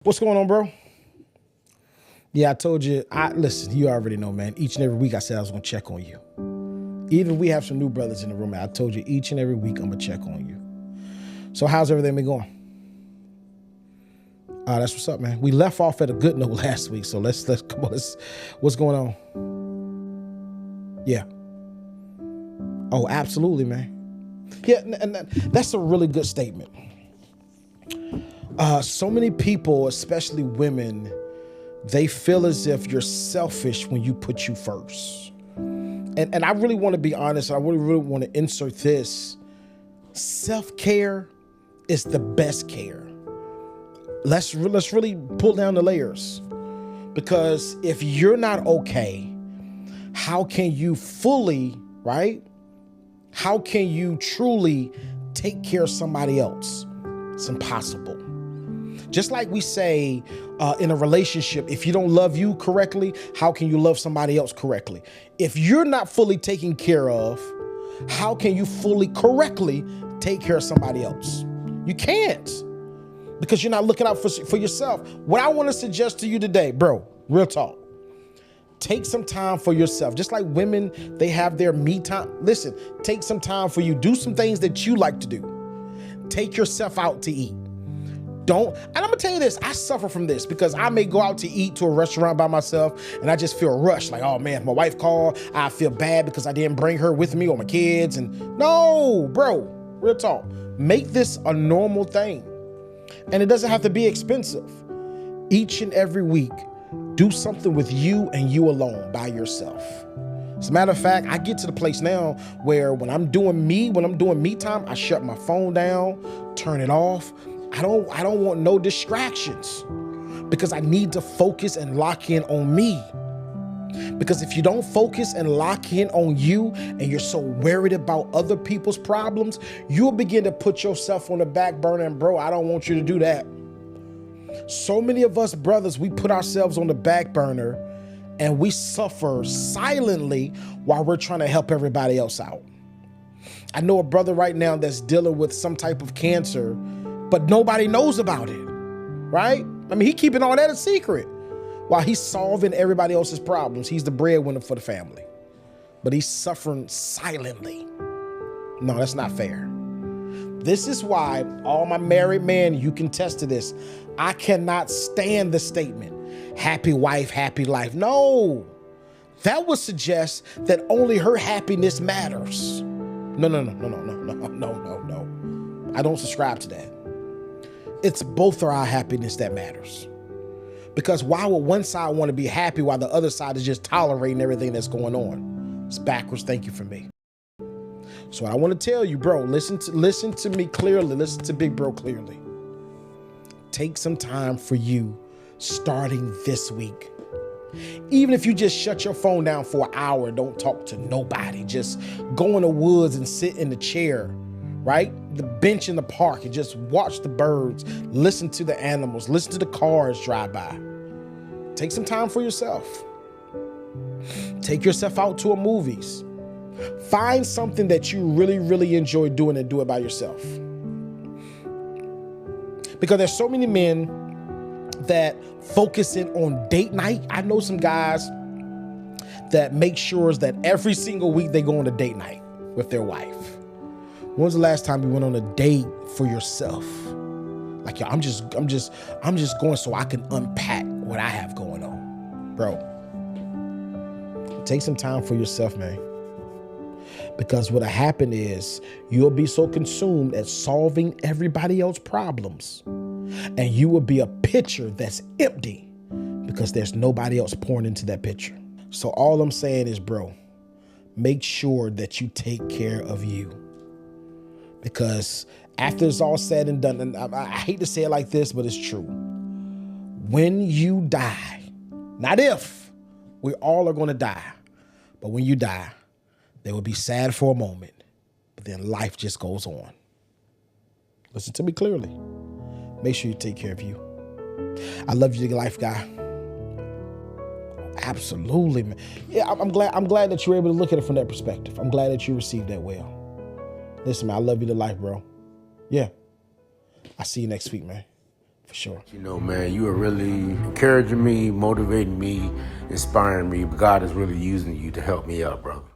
What's going on, bro? Yeah, I told you. Listen, you already know, man. Each and every week I said I was going to check on you. Even we have some new brothers in the room, man. I told you each and every week I'm going to check on you. So how's everything been going? That's what's up, man. We left off at a good note last week, so let's come on. What's going on? Yeah. Oh, absolutely, man. Yeah, and that's a really good statement. So many people, especially women, they feel as if you're selfish when you put you first. And I really want to be honest. I really want to insert this. Self-care is the best care. Let's really pull down the layers, because if you're not okay, how can you fully, right? How can you truly take care of somebody else? It's impossible. Just like we say in a relationship, if you don't love you correctly, how can you love somebody else correctly? If you're not fully taken care of, how can you fully correctly take care of somebody else? You can't, because you're not looking out for yourself. What I want to suggest to you today, bro, real talk, take some time for yourself. Just like women, they have their me time. Listen, take some time for you. Do some things that you like to do. Take yourself out to eat. And I'm gonna tell you this, I suffer from this because I may go out to eat to a restaurant by myself and I just feel rushed. Like, oh man, if my wife called, I feel bad because I didn't bring her with me or my kids. And no, bro, real talk. Make this a normal thing. And it doesn't have to be expensive. Each and every week, do something with you and you alone by yourself. As a matter of fact, I get to the place now where when I'm doing me time, I shut my phone down, turn it off. I don't want no distractions, because I need to focus and lock in on me. Because if you don't focus and lock in on you and you're so worried about other people's problems, you'll begin to put yourself on the back burner. And bro, I don't want you to do that. So many of us brothers, we put ourselves on the back burner and we suffer silently while we're trying to help everybody else out. I know a brother right now that's dealing with some type of cancer, but nobody knows about it, right? I mean, he keeping all that a secret while he's solving everybody else's problems. He's the breadwinner for the family, but he's suffering silently. No, that's not fair. This is why all my married men, you can test to this. I cannot stand the statement, happy wife, happy life. No, that would suggest that only her happiness matters. No. I don't subscribe to that. It's both of our happiness that matters. Because why would one side want to be happy while the other side is just tolerating everything that's going on? It's backwards thinking for me. So I want to tell you, bro, listen to me clearly. Listen to Big Bro clearly. Take some time for you starting this week. Even if you just shut your phone down for an hour, don't talk to nobody. Just go in the woods and sit in the chair, right? The bench in the park, and just watch the birds, listen to the animals, listen to the cars drive by. Take some time for yourself. Take yourself out to a movies. Find something that you really enjoy doing and do it by yourself. Because there's so many men that focus in on date night. I know some guys that make sure that every single week they go on a date night with their wife. When's the last time you went on a date for yourself? Like, yo, I'm just going so I can unpack what I have going on. Bro, take some time for yourself, man. Because what'll happen is you'll be so consumed at solving everybody else's problems, and you will be a pitcher that's empty because there's nobody else pouring into that pitcher. So all I'm saying is, bro, make sure that you take care of you. Because after it's all said and done, and I hate to say it like this, but it's true. When you die, not if, we all are going to die, but when you die, they will be sad for a moment, but then life just goes on. Listen to me clearly. Make sure you take care of you. I love you, life guy. Absolutely, man. Yeah, I'm glad that you're able to look at it from that perspective. I'm glad that you received that well. Listen, man, I love you to life, bro. Yeah. I'll see you next week, man. For sure. You know, man, you are really encouraging me, motivating me, inspiring me. God is really using you to help me out, brother.